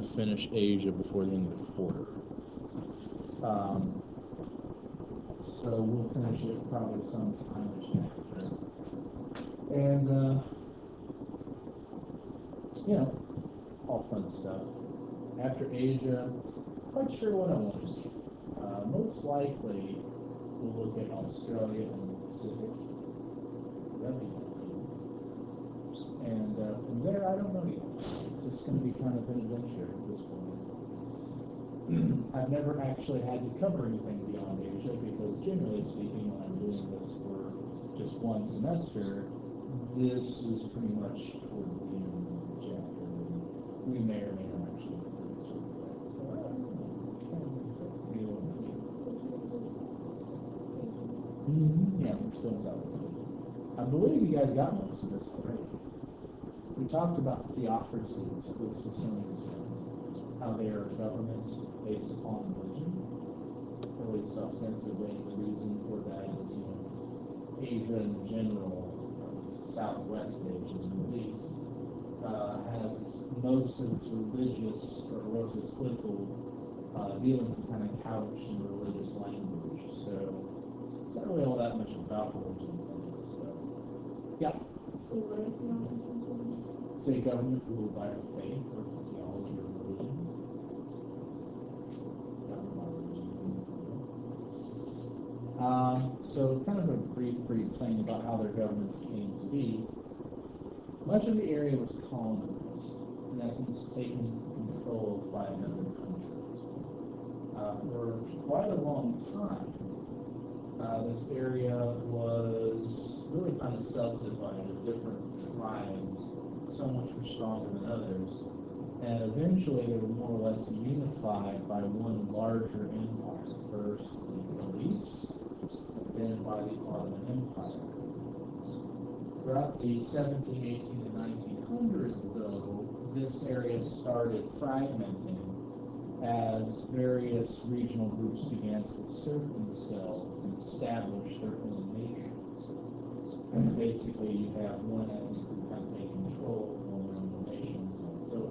to finish Asia before the end of the quarter. So we'll finish it probably sometime after. And, all fun stuff. After Asia, quite sure what I want to do. Most likely, we'll look at Australia and the Pacific. That'd be cool. And from there, I don't know yet. It's just going to be kind of an adventure at this point. I've never actually had to cover anything beyond Asia because, generally speaking, when I'm doing this for just one semester, this is pretty much towards the end of the chapter. We may or may not actually cover this sort of thing. So I don't know. Yeah, we're still in Southeast Asia. I believe you guys got most of this already. We talked about theocracies to some extent, how they are governments based upon religion. At least ostensibly, the reason for that is, Asia in general, Southwest Asia at least, has most of its religious or most of its political dealings kind of couched in religious language. So it's not really all that much about religion. So, yeah. So what are theocracies? It's a government ruled by faith or theology or religion. Governed by religion. So kind of a brief thing about how their governments came to be. Much of the area was colonized, in essence taken control of by another country. For quite a long time, this area was really kind of subdivided into different tribes. Some which were stronger than others, and eventually they were more or less unified by one larger empire, first the Greece, then by the Ottoman Empire. Throughout the 17, 18, and 1900s, though, this area started fragmenting as various regional groups began to assert themselves and establish their own nations. And basically, you have one ethnic group kind of take control of their own nations. So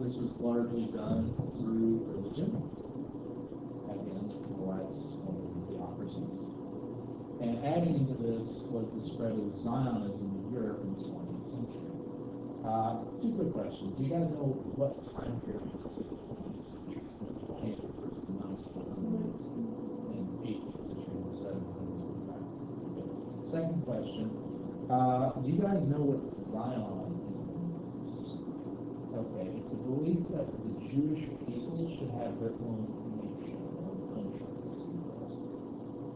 this was largely done through religion, again, otherwise one of the theocracies. And adding into this was the spread of Zionism in Europe in the 20th century. Two quick questions. Do you guys know what time period the 20th century? 20th, first and 1900s, and 18th century, and 1700s. Second question, do you guys know what Zionism is? Okay, it's a belief that the Jewish people should have their own nation, or country.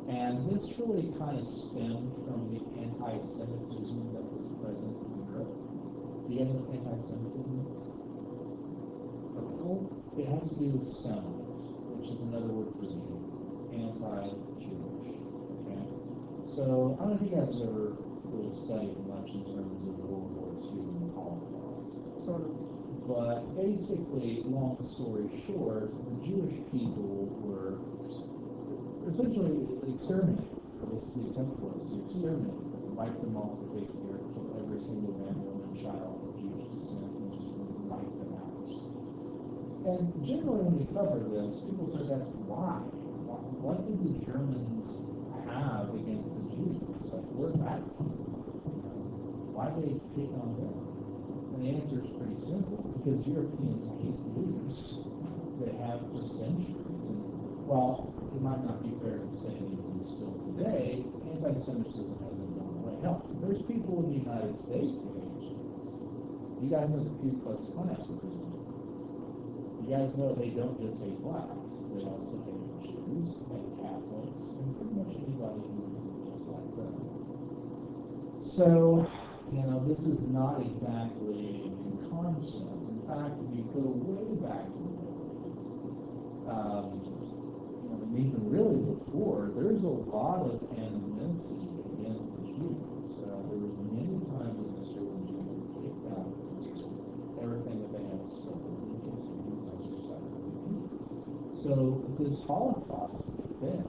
And this really kind of stemmed from the anti-Semitism that was present in Europe. Do you guys know what anti-Semitism is? Well, it has to do with Semite, which is another word for Jew, anti-Jewish. Okay? So, I don't know if you guys have ever really studied much in terms of World War II and the Holocaust. Sort of. But basically, long story short, the Jewish people were essentially exterminated. At least the attempt was to exterminate them, wipe them off the face of the earth, kill every single man, woman, child of Jewish descent, and just wipe them out. And generally, when we cover this, people start asking why. What did the Germans have against the Jews? Like, where did that come from? Why did they pick on them? And the answer is pretty simple, because Europeans hate Jews. They have for centuries. And while it might not be fair to say they do still today, anti-Semitism hasn't gone away. Hell, there's people in the United States who hate Jews. You guys know the Ku Klux Klan, you guys know they don't just hate blacks, they also hate Jews and Catholics and pretty much anybody who isn't just like them. So, this is not exactly a new concept. In fact, if you go way back to the Middle East, and even really before, there's a lot of animosity against the Jews. There was many times in history when Jews were kicked out of countries, everything that they had stolen and continued as a repeat. So this Holocaust event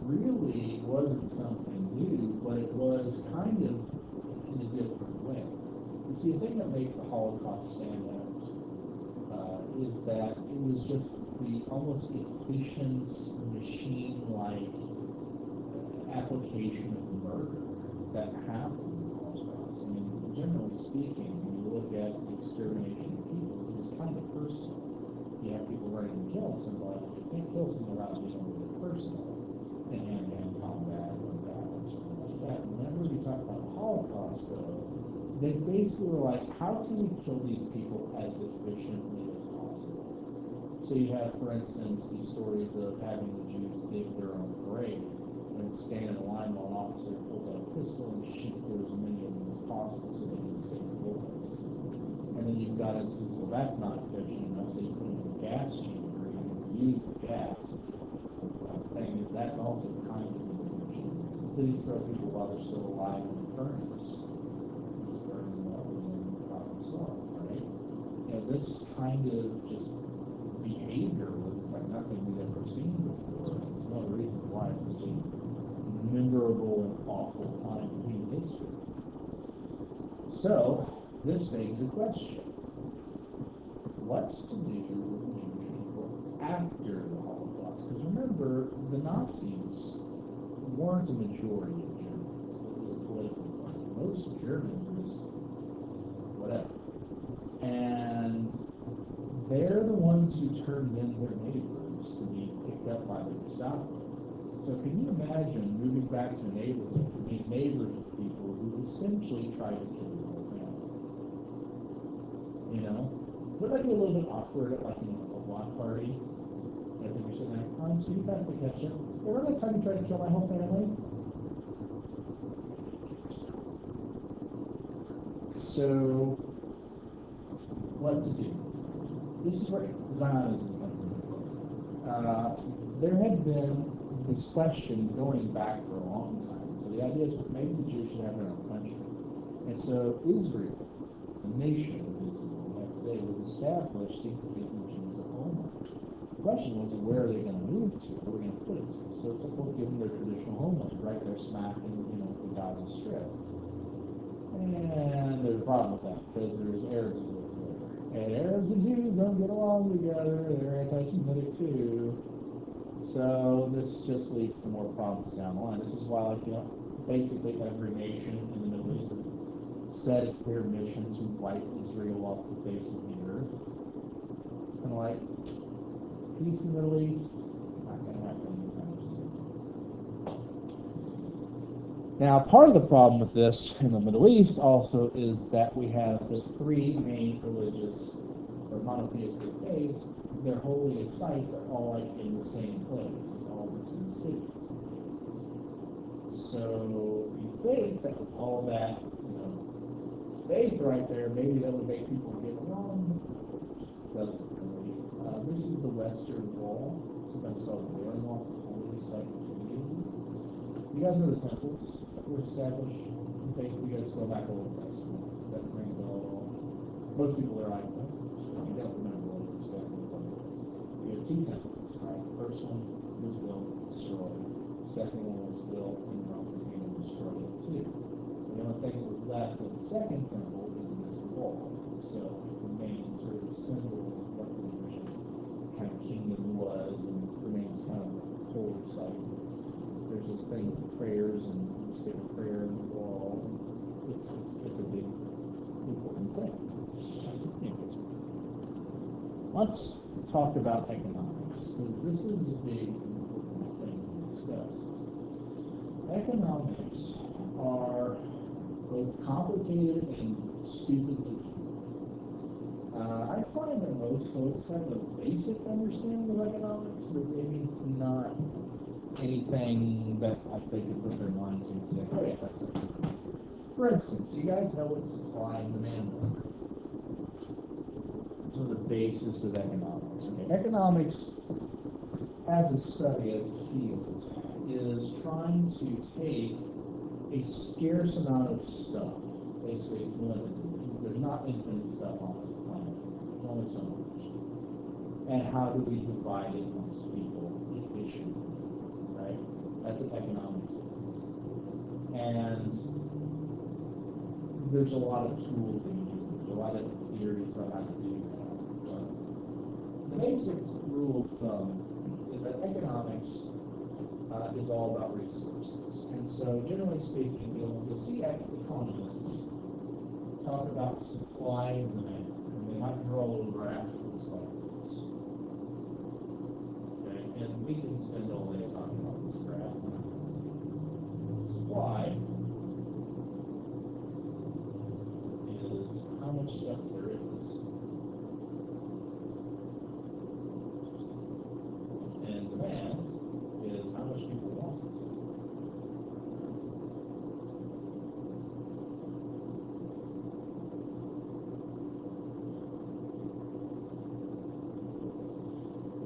really wasn't something new, but it was kind of in a different way. The See, the thing that makes the Holocaust stand out is that it was just the almost efficient, machine-like application of murder that happened in the Holocaust. I mean, generally speaking, when you look at the extermination of people, it was kind of personal. You have people ready to kill somebody, but you can't kill someone without being a little bit personal in hand-to-hand combat or battle or something like that. Whenever you talk about the Holocaust, though, they basically were like, how can we kill these people as efficiently as possible? So you have, for instance, these stories of having the Jews dig their own grave and stand in a line while an officer pulls out a pistol and shoots through as many of them as possible so they can save bullets. And then you've got instances, well, that's not efficient enough, so you put them in a gas chamber and you use the gas. The thing is, that's also kind of efficient. So these throw people while they're still alive in the furnace. These burns them up and then problem solved, right? You know, this kind of just behavior was like nothing we'd ever seen before. It's one of the reasons why it's such a memorable and awful time in human history. So, this begs a question. What to do with the Jewish people after the Holocaust? Because remember, the Nazis weren't a majority of Germans. It was a political party. Most Germans were just whatever. And they're the ones who turned in their neighbors to be picked up by the Gestapo. So can you imagine moving back to a neighborhood to be neighbors with people who essentially tried to kill your whole family? You know? Would that be a little bit awkward at like, you know, a block party? As if you're sitting there, Hans, can you pass the ketchup? Hey, remember that time you tried to kill my whole family? So, what to do? This is where Zionism comes into play. There had been this question going back for a long time. So the idea is maybe the Jews should have their own country. And so Israel, the nation of Israel we have today, was established to give the Jews a homeland. The question was, where are they going to move to? Where are we going to put it to? So it's supposed to give them their traditional homeland, right there smack in, the Gaza Strip. And there's a problem with that, because there's Arabs who live there. And Arabs and Jews don't get along together. They're anti-Semitic too. So this just leads to more problems down the line. This is why, basically every nation in the Middle East has said it's their mission to wipe Israel off the face of the earth. It's kind of like peace in the Middle East, not going to happen anytime soon. Now, part of the problem with this in the Middle East also is that we have the three main religious or monotheistic faiths. Their holiest sites are all like in the same place, all in the same cities. So you think that with all that, faith right there, maybe that would make people get along. Doesn't really. This is the Western Wall, sometimes called the Wailing Wall. It's the holiest site of Judaism. You guys know the temples that were established in faith. You guys go back Old Testament. Does that ring a bell at all? Most people are like, you don't remember what it's exactly. We have two temples, right? The first one was built, destroyed. The second one was built, and Romans came and destroyed it too. The only thing that was left of the second temple is this wall. So it remains sort of a symbol of what the original kind of kingdom was, and remains kind of a holy site. There's this thing with prayers and stick a prayer in the wall. It's a big important thing. Anyways, let's talk about economics, because this is a big important thing to discuss. Economics are both complicated and stupidly easy. I find that most folks have a basic understanding of economics, but maybe not anything that they could put their mind to and say, oh yeah, that's it. For instance, do you guys know what supply and demand are? Sort of the basis of economics. Okay, economics, as a study, as a field, is trying to take a scarce amount of stuff. Basically, it's limited. There's not infinite stuff on this planet. There's only so much. And how do we divide it amongst people efficiently? Right? That's what economics is. And there's a lot of tools that you lot of theories about how to do that. But the basic rule of thumb is that economics is all about resources. And so, generally speaking, you'll see economists talk about supply and demand, and they might draw little graphs like this. Okay, and we can spend all day talking about this graph. Supply is how much stuff there is, and demand is how much people want it.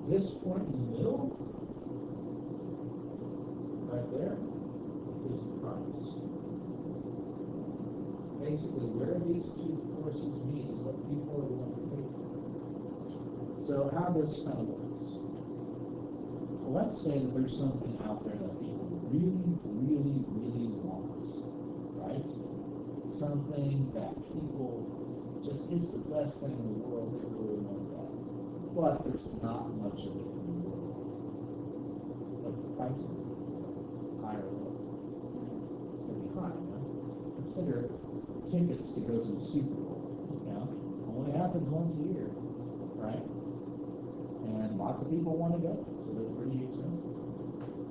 This point in the middle, right there, is the price. Basically, where these two forces meet is what people are willing to pay for. So how this kind of works. Well, let's say that there's something out there that people really, really, really want, right? Something that people just, it's the best thing in the world, they really want that. But there's not much of it in the world. What's the price of it? High or low? It's going to be high, right? Consider tickets to go to the Super Bowl. You know, only happens once a year, right? And lots of people want to go, so they're pretty expensive.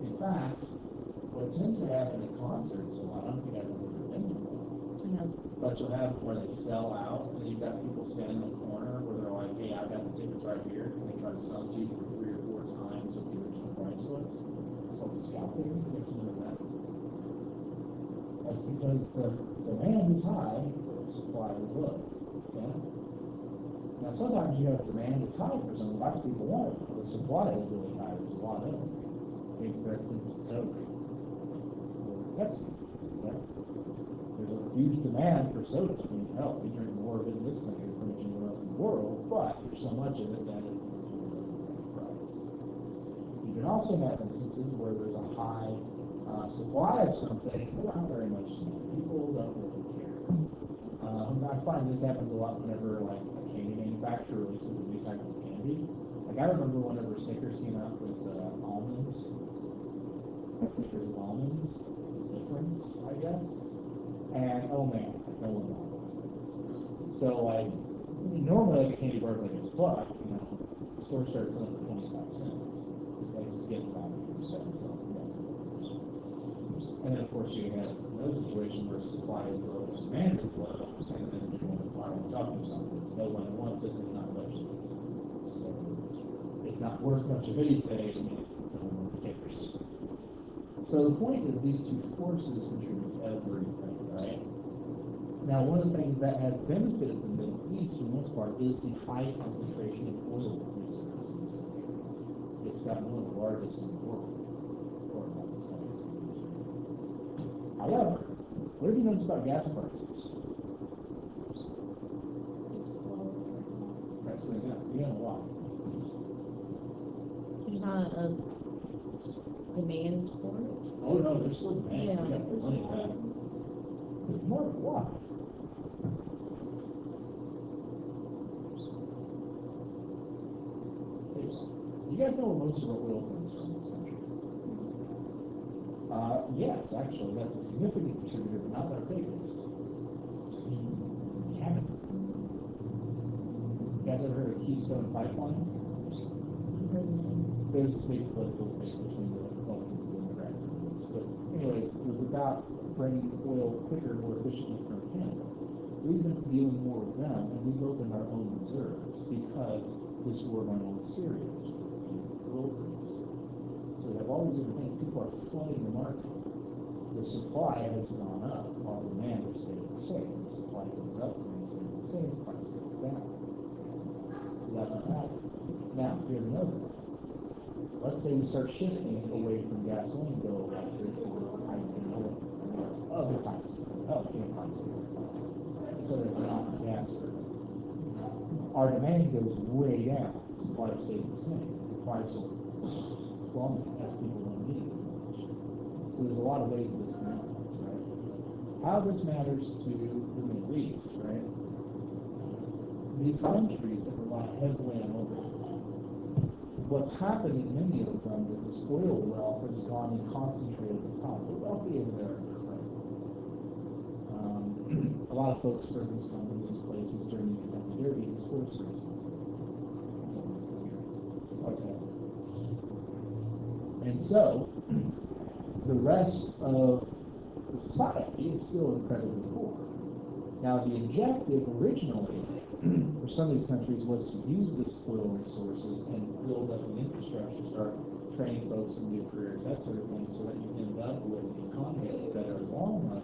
In fact, what tends to happen at concerts a lot, I don't know if you guys have ever been to one, but you'll have where they sell out, and you've got people standing in the corner where they're like, hey, I've got the tickets right here, and they try to sell to you for 3 or 4 times what the original price was. It's called scalping. You guys remember that? That's because the demand is high, but the supply is low. Okay? Now, sometimes you have demand is high for something, lots of people want it, but the supply is really high. There's a lot of it. Take, for instance, Coke or Pepsi. Okay? There's a huge demand for soda. I mean, hell, we drink more of it in this country than anywhere else in the world, but there's so much of it that it price. You can also have instances where there's a high supply of something, but not very much demand. People don't really care. I find this happens a lot whenever, like, a candy manufacturer releases a new type of candy. Like, I remember whenever Snickers came out with almonds. Snickers with almonds was different, I guess. And oh man, no one bought those things. So like, normally like a candy bar is like $1, you know, the store starts selling for 25 cents. It's like just getting by because that's something that's and then of course you have another situation where supply is low and demand is low, and then you why are we talking about this? No one wants it, and not much of it. So it's not worth much of anything, no one cares. So the point is these two forces contribute to everything, right? Now, one of the things that has benefited the Middle East, for the most part, is the high concentration of oil reserves in this country. It's got one of the largest in the world, or not this country. However, what have you noticed about gas prices? That's going up. You know why? There's not a demand for it. Oh no, there's still demand. Yeah. We got plenty of that. There's more of why? You guys know where most of our oil comes from in this country? Yes, actually, that's a significant contributor, but not our biggest. Canada. You guys ever heard of Keystone Pipeline? There's this big political debate between the Republicans and Democrats in this. But anyways, it was about bringing oil quicker, more efficiently from Canada. We've been dealing more with them, and we've opened our own reserves because this war going on with Syria, which is a huge oil producer. So we have all these different things. People are flooding the market. The supply has gone up while demand has stayed the same. The supply goes up, demand stays the same, the price goes down. So that's what's happening. Now, here's another thing. Let's say we start shifting away from gasoline, go electric or hydrogen oil, other types of so it's not gas burning. Our demand goes way down, supply stays the same. The price will plummet as people don't need it as much. So there's a lot of ways that this can happen, right? How this matters to the Middle East, right? these countries that rely heavily on oil. What's happened in many of them is this oil wealth has gone and concentrated at the top. The wealthy over there are incredible. A lot of folks, for instance, come to these places during the Kentucky Derby as horse races. In some of these countries. What's happening? And so, the rest of the society is still incredibly poor. Now, the objective originally for some of these countries was to use this oil resources and build up the infrastructure, start training folks in new careers, that sort of thing, so that you end up with an economy that's better in the long run.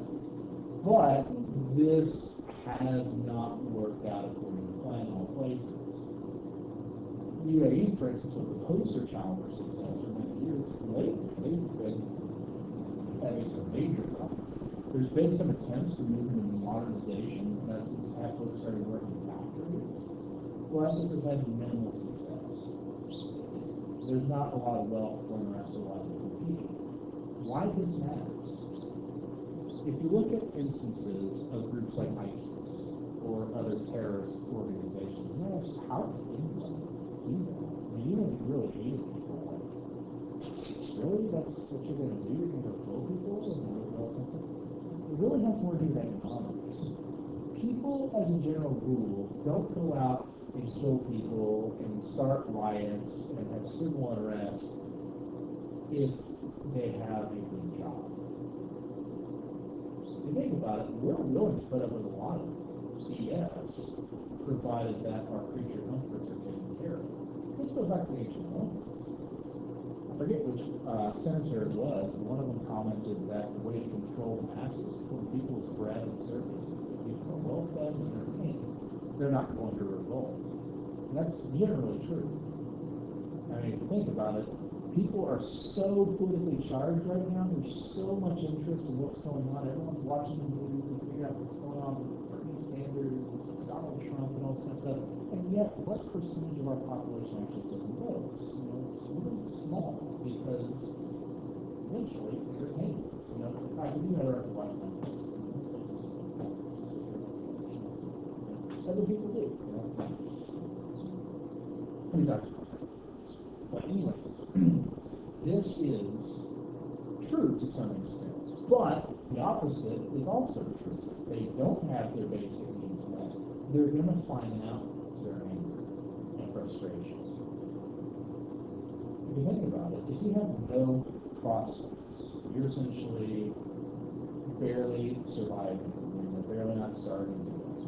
But this has not worked out according to plan in all places. UAE, for instance, was the poster child for success for many years. Lately, they've been having some major problems. There's been some attempts to move into modernization, since folks started working in factories. Well, this has had minimal success. There's not a lot of wealth going around for a lot of different people. Why this matters? If you look at instances of groups like ISIS or other terrorist organizations, you ask, how did anyone do that? I mean, even if you really hated people, like, really? That's what you're going to do? You're going to go kill people and all that stuff? It really has more to do with economics. People, as a general rule, don't go out and kill people and start riots and have civil unrest if they have a good job. If you think about it, we're willing to put up with a lot of BS, provided that our creature comforts are taken care of. Let's go back to the ancient Romans. I forget which senator it was. One of them commented that the way to control the masses for people's bread and services, if people are well fed and entertained, they're not going to revolt. And that's generally true. I mean, if you think about it, people are so politically charged right now. There's so much interest in what's going on. Everyone's watching the news and figuring out what's going on with Bernie Sanders, Donald Trump, and all this kind of stuff. And yet, what percentage of our population actually doesn't vote? It's really small because essentially entertainment. It's like, we do that around the White House. That's what people do. We talked about that. But anyways, this is true to some extent. But the opposite is also true. They don't have their basic needs met. They're going to find out to their anger and frustration. If you think about it, if you have no prospects, you're essentially barely surviving, barely not starving to death.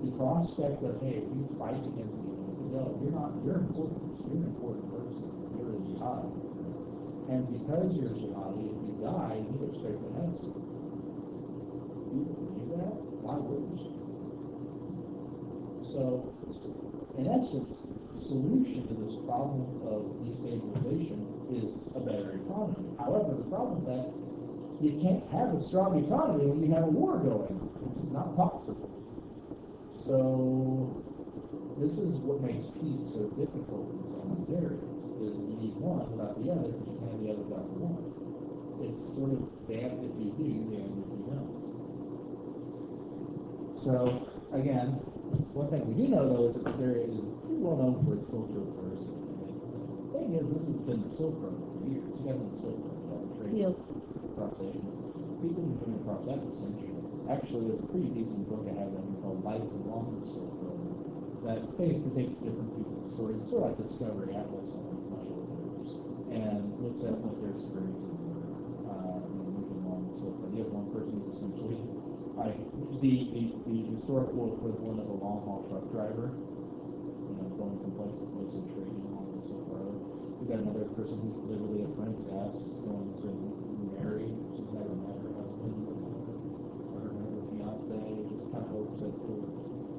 The prospect of, hey, if you fight against the enemy, you're important. You're an important person. You're a jihad. And because you're a jihadi, if you die, you go straight to heaven. You believe that? Why wouldn't you? So, in essence, the solution to this problem of destabilization is a better economy. However, the problem is that you can't have a strong economy when you have a war going. It's just not possible. So, this is what makes peace so difficult in some of these areas, is you need one without the other, but you can't have the other without the one. It's sort of damned if you do, damned if you don't. So, again, one thing we do know, though, is that this area is pretty well known for its cultural diversity. The thing is, this has been the Silk Road for years. You guys know the Silk Road, the trade across Asia. People have been moving across that for centuries. Actually, there's a pretty decent book I have that called Life Along the Silk Road that basically takes different people's stories, sort of like Discovery Atlas, much older, and looks at what their experiences were moving along the Silk Road. You have one person who's essentially like the historical equivalent of a long haul truck driver, going from place to place and trading along the Silk Road. We've got another person who's literally a princess going to marry. She's never met her husband or her fiance. Just kind of hopes that it'll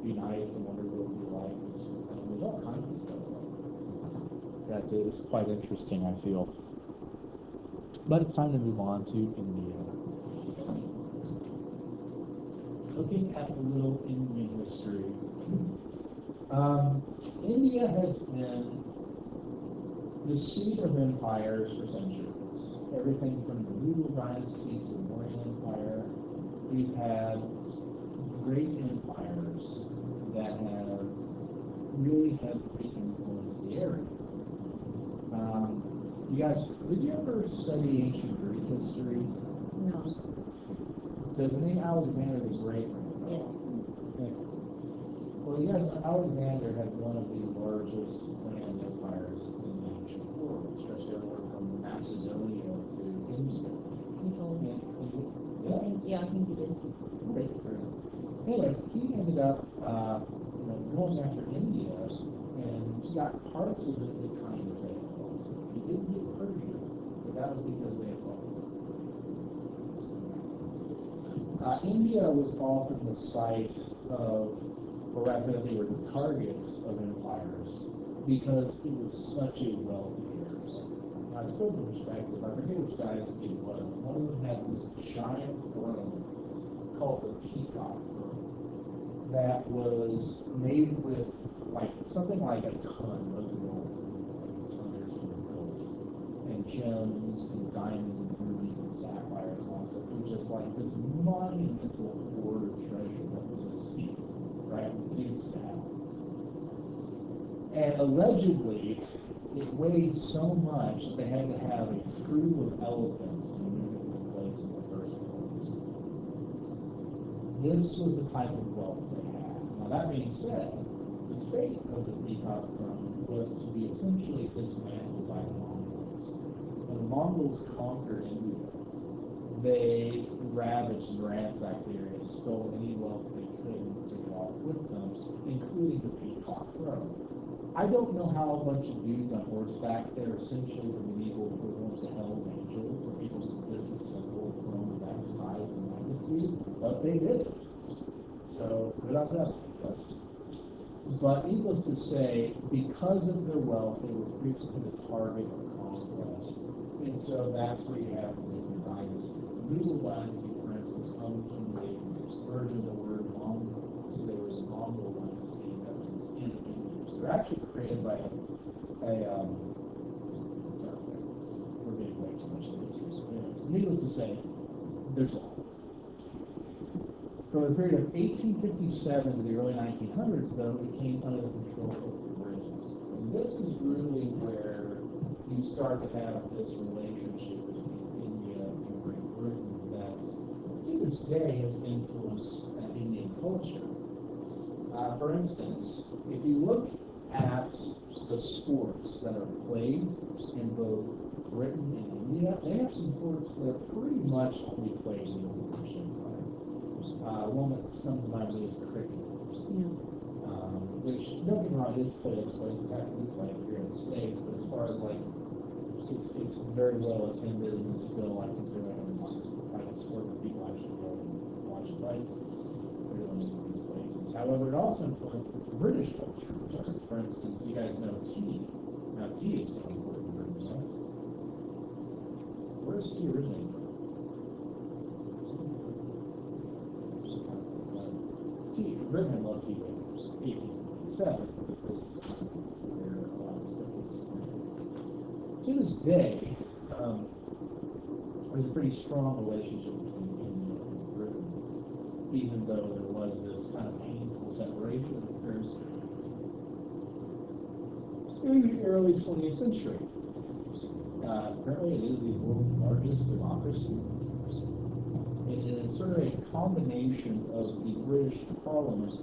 be nice and wonder what it'll be like. There's all kinds of stuff like this that is quite interesting, I feel. But it's time to move on to India. Looking at a little Indian history. India has been the seat of empires for centuries. Everything from the Mughal dynasty to the Mauryan Empire. We've had great empires that have really heavily influenced the area. You guys, did you ever study ancient Greek history? No. Does the name Alexander the Great ring a bell? Yes. Okay. Well, you guys know Alexander had one of the largest land empires in the ancient world, stretched everywhere from Macedonia to India. You told me. Yeah. I think you did. Okay, fair enough. Anyway, he ended up, going after India, and he got parts of it that kind of failed also. He didn't get Persia, but that was because they had fallen. India was often the site of, or rather, they were the targets of empires because it was such a wealthy area. Now, to put it in perspective, I forget which dynasty it was, but one of them had this giant throne called the Peacock Throne that was made with something like a ton of gold, tons of gold, and gems and diamonds and rubies and sapphires and all stuff. It was just like this monumental hoard of treasure that was a seat, right? It was a big saddle. And allegedly, it weighed so much that they had to have a crew of elephants to move it into place in the first place. This was the type of wealth they had. Now, that being said, the fate of the Peacock Throne was to be essentially dismantled by the Mongols. When the Mongols conquered India, they ravaged and ransacked the area, stole any wealth they could and took it off with them, including the Peacock Throne. I don't know how a bunch of dudes on horseback, they're essentially the medieval equivalent to Hell's Angels, where people disassemble a throne of that size and magnitude, but they did it. So, good on them, I guess. But needless to say, because of their wealth, they were frequently the target of conquest. And so that's where you have the different dynasties. The Mughal dynasty, for instance, comes from the version of the word Mongol. So they were the Mongol dynasty that was in India. They're actually created by sorry, we're getting way too much of this here. Anyways, needless to say, there's a lot. From the period of 1857 to the early 1900s, though, it came under the control of Britain. And this is really where you start to have this relationship between India and Great Britain that, to this day, has influenced Indian culture. For instance, if you look at the sports that are played in both Britain and India, they have some sports that are pretty much only played in the British Empire. One that comes to mind is cricket, which, don't get me wrong, it is played other places, we play it here in the States, but as far as it's very well attended and it's still, I consider it a sport that people actually go and watch it play. These places. However, it also influenced the British culture. For instance, you guys know tea. Now, tea is so important in Britain, yes? Where's tea originating from? Tea. Britain had loved tea in 1857, but this is kind of where a lot of this stuff gets cemented. To this day, there's a pretty strong relationship between India and Britain, even though there was this kind of painful separation that occurred in the early 20th century. Apparently, it is the world's largest democracy. It is sort of a combination of the British Parliament,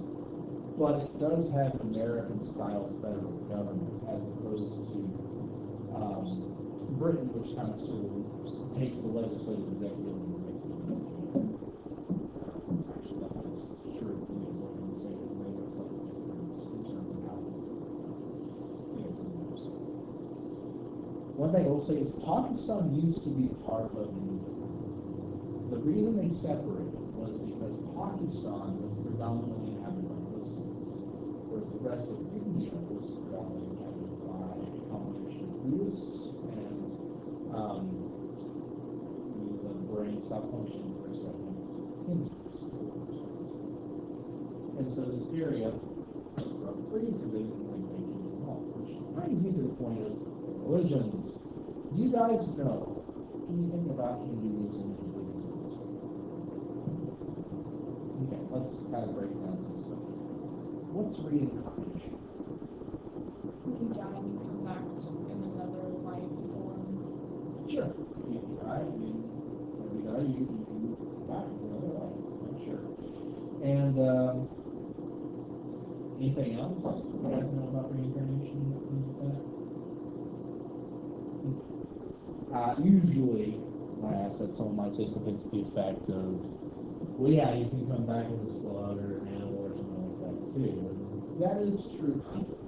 but it does have an American-style federal government as opposed to Britain, which kind of sort of takes the legislative, executive, and makes it actually, that's true. What I'm going to say is maybe a slight difference in terms of how it is. One thing I will say is Pakistan used to be part of India. The reason they separated was because Pakistan was predominantly inhabited by Muslims, whereas the rest of India was predominantly inhabited by a combination of Buddhists and the brain stopped functioning for a second. Hindus. And so this area broke free because they didn't think they could get along, which brings me to the point of religions. Do you guys know anything about Hinduism and Buddhism? Okay, let's kind of break down some stuff. What's reincarnation? die, I mean, when you die, you can go back into another life. I'm sure. And anything else you guys know about reincarnation? Usually, when I ask that, someone might say something to the effect of, well, yeah, you can come back as a slug or an animal or something like that too. And that is true, kind of.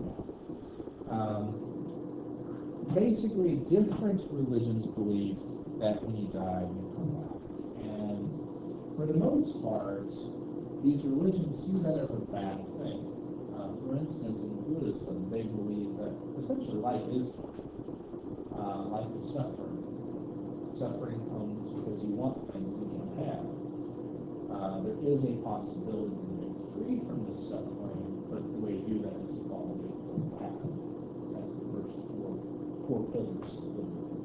Basically, different religions believe that when you die, you come back. And for the most part, these religions see that as a bad thing. For instance, in Buddhism, they believe that essentially life is suffering. Suffering comes because you want things you can't have. There is a possibility to get free from this suffering, but the way to do that is to follow the Eightfold Path. That's the first four pillars of Buddhism.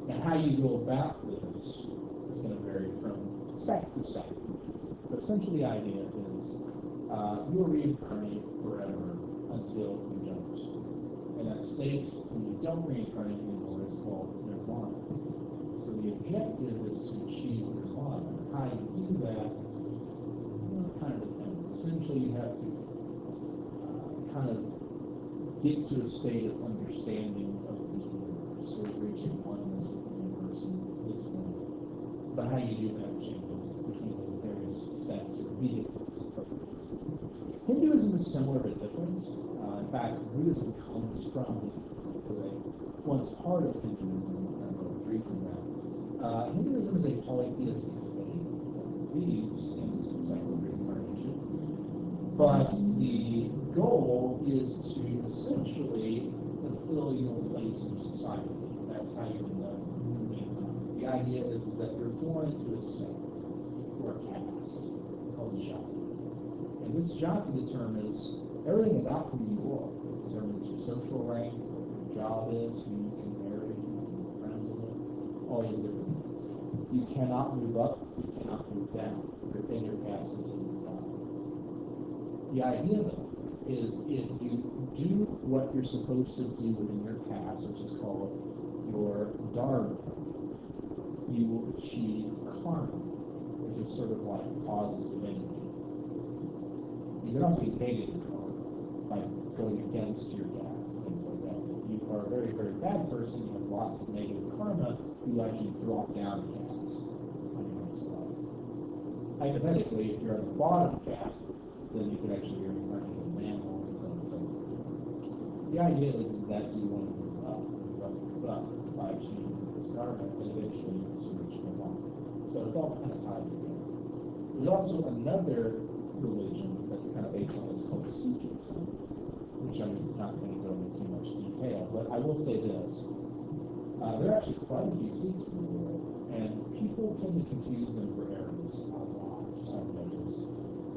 Now, how you go about this is going to vary from sect to sect. But essentially, the idea is you'll reincarnate forever until you don't. And that state, when you don't reincarnate anymore, is called nirvana. So the objective is to achieve nirvana. How you do that, it kind of depends. Essentially, you have to kind of get to a state of understanding of the universe, or reaching oneness with the universe and this thing. But how you do that changes between the various sects or vehicles. Hinduism is similar but different. In fact, Buddhism comes from Hinduism, because it was part of Hinduism and broke free from that. Hinduism is a polytheistic faith that believes in this cycle of reincarnation, but the goal is to essentially fulfill your place in society. That's how you end up moving up. The idea is that you're born into a sect or a caste called jati. And this jati determines everything about who you are. It determines your social rank, what your job is, who you can marry, who you can be friends with, all these different things. You cannot move up, you cannot move down. You're in your caste until you die. The idea, though, is if you do what you're supposed to do within your caste, which is called your dharma, you will achieve karma, which is sort of like positive energy. You can also be negative karma by going against your caste, things like that. If you are a very, very bad person, you have lots of negative karma, you actually drop down a caste on your next life. Hypothetically, if you're on the bottom caste, then you could actually reincarnate as an animal and so on and so forth. The idea is that you want to move up by achieving this dharma, and eventually to reach nirvana. So it's all kind of tied together. There's also another religion that's kind of based on this called Sikhism, which I'm not going to go into too much detail, but I will say this. There are actually quite a few Sikhs in the world, and people tend to confuse them for Arabs a lot, I've noticed.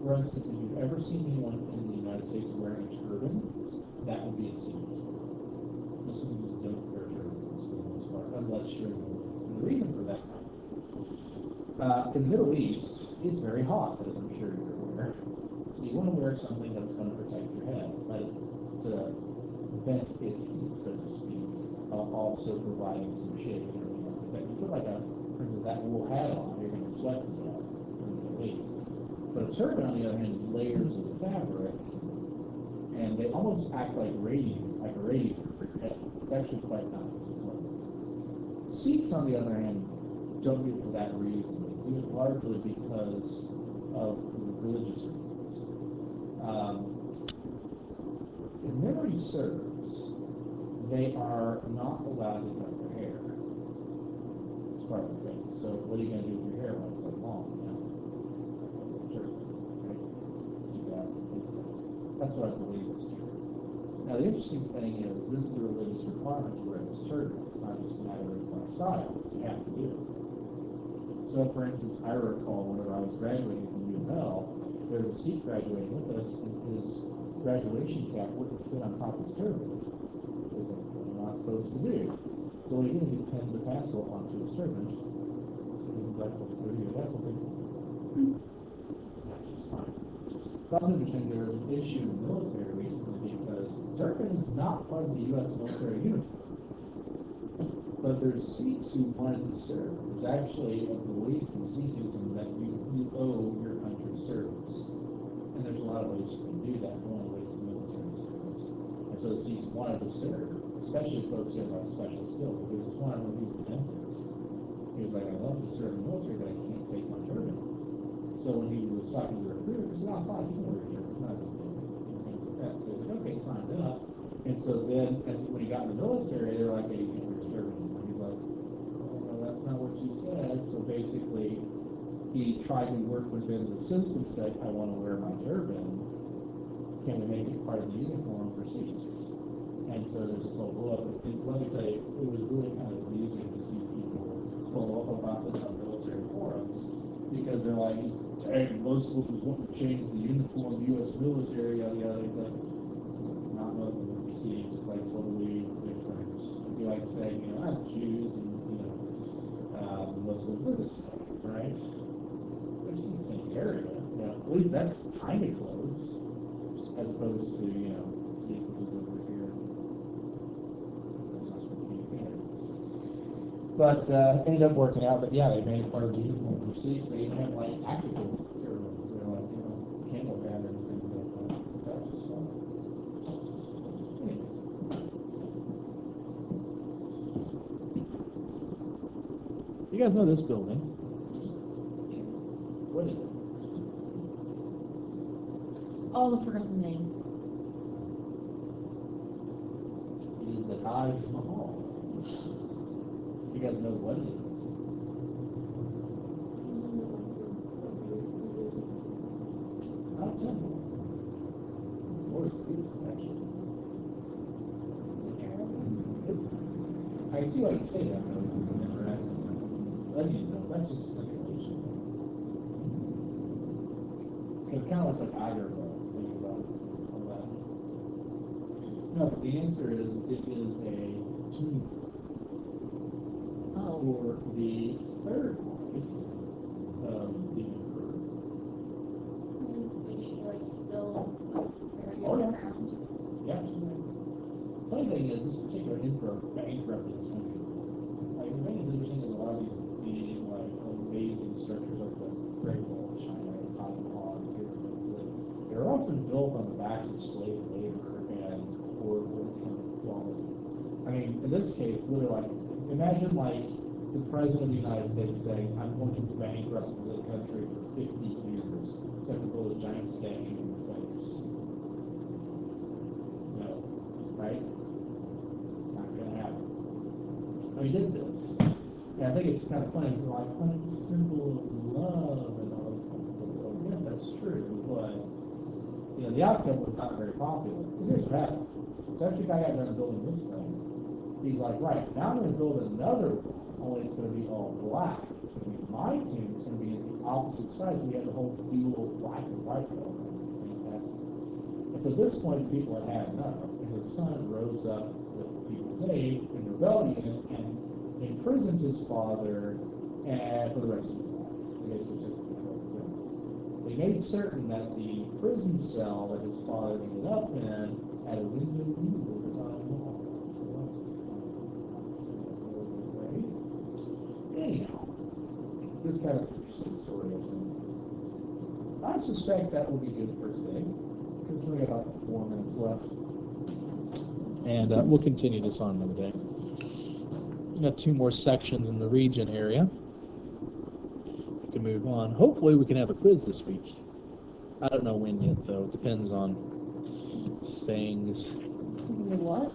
For instance, if you've ever seen anyone in the United States wearing a turban, that would be a Sikh. Muslims don't wear turbans for the most part, unless you're in the Middle East. And the reason for that, in the Middle East, it's very hot, as I'm sure you're aware. So you want to wear something that's going to protect your head, but to vent its heat, so to speak, also providing some shade and everything else like that. You put like for instance, that wool hat on, you're going to sweat to death in the Middle East. But a turban, on the other hand, is layers of fabric, and they almost act like a radiator for your head. It's actually quite nice. Sikhs, on the other hand, don't do it for that reason. They do it largely because of religious reasons. If memory serves, they are not allowed to cut their hair. It's part of the thing. So what are you going to do with your hair when it's so long? That's what I believe is true. Now, the interesting thing is, this is a religious requirement to wear this turban. It's not just a matter of style. You have to do it. So, for instance, I recall whenever I was graduating from UNL, there was a Sikh graduating with us, and his graduation cap wouldn't fit on top of his turban. Because that's what you're not supposed to do. So what he did is he pinned the tassel onto his turban. So he's like, what do you do? That's something. Just fine. Also interesting, there was an issue in the military recently because turban is not part of the U.S. military uniform. But there's Sikhs who wanted to serve. There's actually a belief in Sikhism that you owe your country service. And there's a lot of ways you can do that. One of the ways is military service. And so the Sikhs wanted to serve, especially folks who have like special skills. But there's one of them who's a dentist. He was like, I love to serve in the military, but I can't take my turban. So when he was talking to the recruiter, he said, oh, fine, you can wear your turban. It's not a big deal. And things like that. So he's like, okay, signed up. And so then, when he got in the military, they're like, hey, you can't wear your turban anymore. He's like, oh, no, that's not what you said. So basically, he tried to work within the system, said, I want to wear my turban. Can we make it part of the uniform for Sikhs? And so there's this whole blow up. And let me tell you, it was really kind of amusing to see people blow up about this on military forums, because they're like, hey, Muslims want to change the uniform, U.S. military, yada yada. He's like, not Muslim, it's a Sikh. It's like totally different. It'd be like saying, you know, I'm Jews and, you know, Muslims are the same, right? They're in the same area. You know, at least that's kind of close, as opposed to, you know, Sikh, which is over here. But ended up working out. But yeah, they made it part of the uniform for Sikhs. They even have like tactical turbans. They're like, you know, camel patterns, things like that. That was just fun. Anyways. You guys know this building? What is it? Oh, I forgot the name. It is the Taj Mahal. You guys know what it is? It's not a temple. Or is it, actually? I can see why you say that, though, because I've never had something. But you know, that's just a simulation. It kind of looks like Agrabah, think about it, all that. No, the answer is, it is a tomb Oh. for the third wife of the emperor. Is she like still Oh, yeah. around? Yeah. Funny thing is, this particular emperor bankrupted his country. Like, the thing that's interesting is a lot of these big, like, amazing structures like the Great Wall of China, the Taj Mahal, the pyramids, they're often built on the backs of slave labor and horrible inequality. I mean, in this case, literally, like, imagine, like, the President of the United States saying, I'm going to bankrupt the country for 50 years, so I can build a giant statue in your face. No, right? Not gonna happen. But he did this. And I think it's kind of funny, like, oh, it's a symbol of love and all this kind of stuff. Well, yes, that's true, but, you know, the outcome was not very popular. Because here's what happened. So after the guy got done building this thing, he's like, right, now I'm going to build another one, only it's going to be all black. It's going to be my tomb, it's going to be at the opposite side, so we have the whole dual black and white building. Fantastic. And so at this point, people had had enough, and his son rose up with people's aid in rebellion and imprisoned his father for the rest of his life. They basically took control of him. They made certain that the prison cell that his father ended up in had a window view of the Taj Mahal. So that's right. Anyhow, this kind of interesting story, I think. I suspect that will be good for today, because we got about 4 minutes left. And we'll continue this on another day. We've got 2 more sections in the region area. We can move on. Hopefully we can have a quiz this week. I don't know when yet, though. It depends on things. What?